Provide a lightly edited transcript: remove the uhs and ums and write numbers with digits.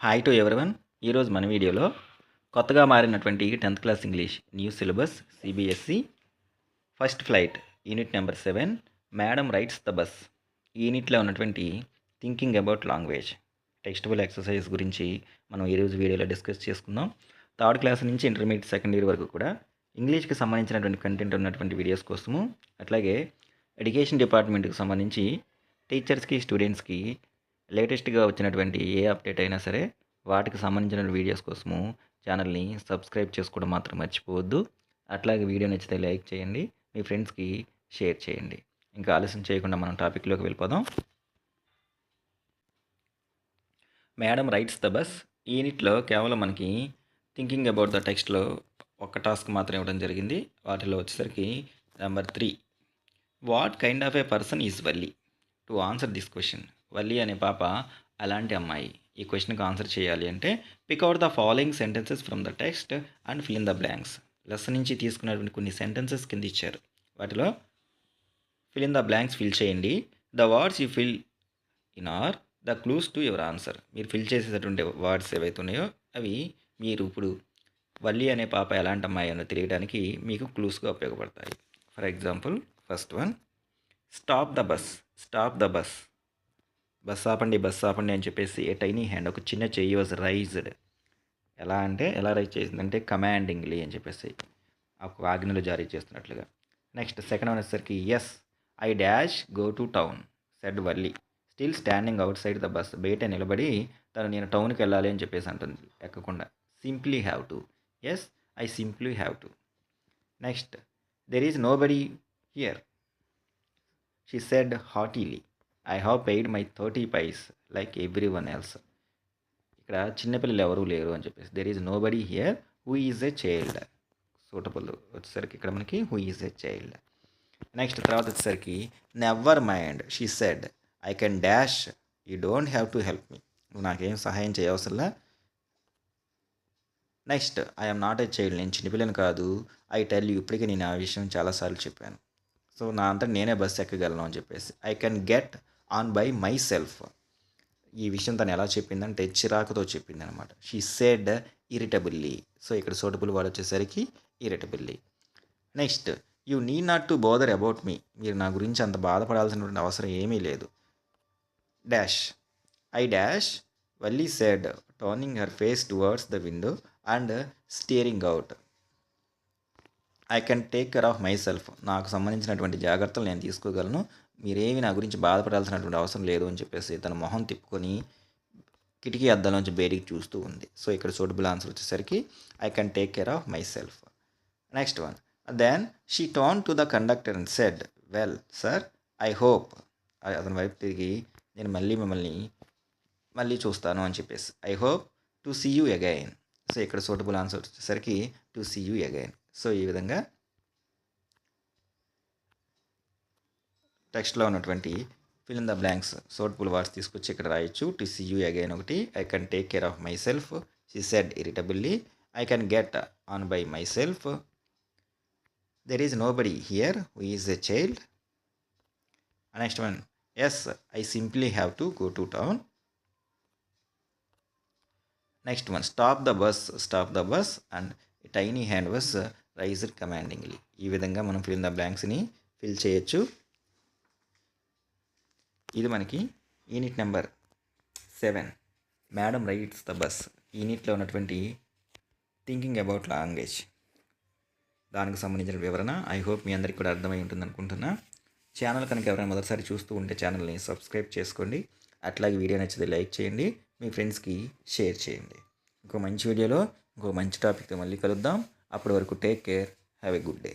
Hi to everyone. ఈరోజు మన వీడియోలో కొత్తగా మారినటువంటి 10th class English new syllabus CBSE first flight unit number 7 madam rides the bus ఈ యూనిట్లో ఉన్నటువంటి థింకింగ్ అబౌట్ లాంగ్వేజ్ టెక్స్టబుల్ ఎక్సర్సైజ్ గురించి మనం ఈరోజు వీడియోలో డిస్కస్ చేసుకుందాం. థర్డ్ క్లాస్ నుంచి ఇంటర్మీడియట్ సెకండ్ ఇయర్ వరకు కూడా ఇంగ్లీష్కి సంబంధించినటువంటి కంటెంట్ ఉన్నటువంటి వీడియోస్ కోసము, అట్లాగే ఎడ్యుకేషన్ డిపార్ట్మెంట్కి సంబంధించి టీచర్స్కి స్టూడెంట్స్కి లేటెస్ట్గా వచ్చినటువంటి ఏ అప్డేట్ అయినా సరే వాటికి సంబంధించిన వీడియోస్ కోసము ఛానల్ని సబ్స్క్రైబ్ చేసుకోవడం మాత్రం మర్చిపోవద్దు. అట్లాగే వీడియో నచ్చితే లైక్ చేయండి, మీ ఫ్రెండ్స్కి షేర్ చేయండి. ఇంకా ఆలస్యం చేయకుండా మనం టాపిక్లోకి వెళ్ళిపోదాం. మేడం రైట్స్ ద బస్ ఈ యూనిట్లో కేవలం మనకి థింకింగ్ అబౌట్ ద టెక్స్ట్లో ఒక్క టాస్క్ మాత్రం ఇవ్వడం జరిగింది. వాటిలో వచ్చేసరికి number 3, what kind of a person is Valli? To answer this question, Valli అనే పాప అలాంటి అమ్మాయి. ఈ క్వశ్చన్కి ఆన్సర్ చేయాలి అంటే pick out the following sentences from the text and fill in the blanks. Lesson నుంచి తీసుకున్నటువంటి కొన్ని సెంటెన్సెస్ కింద ఇచ్చారు, వాటిలో fill in the blanks fill చేయండి. The words you fill in are the clues to your answer. మీరు fill చేసేటటువంటి words ఏవైతే ఉన్నాయో అవి మీరు ఇప్పుడు వల్లి అనే పాప ఎలాంటి అమ్మాయి అని తెలియడానికి మీకు క్లూస్గా ఉపయోగపడతాయి. For example first one, stop the bus. Stop the bus, bus ఆపండి బస్ ఆపండి అని చెప్పేసి ఏ టైనీ హ్యాండ్, ఒక చిన్న చెయ్యి వాజ్ రైజ్డ్. ఎలా రైజ్ చేసిందంటే కమాండింగ్లీ అని చెప్పేసి ఒక ఆజ్ఞలు జారీ చేస్తున్నట్లుగా. నెక్స్ట్ సెకండ్ వన్ వచ్చేసరికి yes I dash go to town said Valli still standing outside the bus. బయట నిలబడి నేను టౌన్కి వెళ్ళాలి అని చెప్పేసి అంటుంది ఎక్కకుండా. Simply have to, yes I simply have to. Next there is nobody here she said haughtily I have paid my 30 paise like everyone else. ఇక్కడ చిన్నపిల్లలు ఎవరూ లేరు అని చెప్పేసి there is nobody here who is a child. Suitable వచ్చేసరికి ఇక్కడ మనకి who is a child. Next తర్వాత వచ్చేసరికి never mind she said I can dash you don't have to help me. నువ్వు నాకేం సహాయం చేయవసరంలా. Next I'm not a child, నేను చిన్నపిల్లని కాదు. ఐ టెల్ యూ, ఇప్పటికే నేను ఆ విషయం చాలాసార్లు చెప్పాను. సో నా అంతా నేనే బస్సు ఎక్కగలను అని చెప్పేసి. I can get on by myself. ఈ విషయం తను ఎలా చెప్పిందంటే చిరాకుతో చెప్పింది అనమాట. She said irritably. సో ఇక్కడ సూటబుల్ వర్డ్ వచ్చేసరికి irritably. Next you need not to bother about me. మీరు నా గురించి అంత బాధపడాల్సినటువంటి అవసరం ఏమీ లేదు. Dash I dash Valli said turning her face towards the window and staring out. I can take care of myself. నాకు సంబంధించినటువంటి జాగ్రత్తలు నేను తీసుకోగలను, మీరేమి నా గురించి బాధపడాల్సినటువంటి అవసరం లేదు అని చెప్పేసి తన మొహం తిప్పుకొని కిటికీ అద్దంలోంచి బయటికి చూస్తూ ఉంది. సో ఇక్కడ సూటబుల్ ఆన్సర్ వచ్చేసరికి I can take care of myself. Next one, then she turn to the conductor and said well sir I hope. అతని వైపు తిరిగి నేను మళ్ళీ చూస్తాను అని చెప్పేసి I hope to see you again. So ఇక్కడ సూటబుల్ ఆన్సర్ వచ్చేసరికి to see you again. So ఈ విధంగా టెక్స్ట్లో ఉన్నటువంటి fill in the blanks suitable words తీసుకొచ్చి ఇక్కడ రాయొచ్చు. టు సీ యూ అగైన్ ఒకటి, I can take care of myself, she said irritably, I can get on by myself, there is nobody here who is a child. Next one, yes I simply have to go to town. Next one, stop the bus and tiny hand was raised commandingly. ఈ విధంగా మనం fill in the బ్లాంక్స్ని fill చేయొచ్చు. ఇది మనకి unit number 7 madam rides the bus యూనిట్లో ఉన్నటువంటి thinking about language దానికి సంబంధించిన వివరణ. ఐ హోప్ మీ అందరికీ కూడా అర్థమై ఉంటుంది అనుకుంటున్నా. ఛానల్ కనుక ఎవరైనా మొదటిసారి చూస్తూ ఉంటే ఛానల్ని సబ్స్క్రైబ్ చేసుకోండి. అట్లాగే వీడియో నచ్చితే లైక్ చేయండి, మీ ఫ్రెండ్స్కి షేర్ చేయండి. ఇంకో మంచి వీడియోలో ఇంకో మంచి టాపిక్తో మళ్ళీ కలుద్దాం. అప్పటి వరకు take care, have a good day.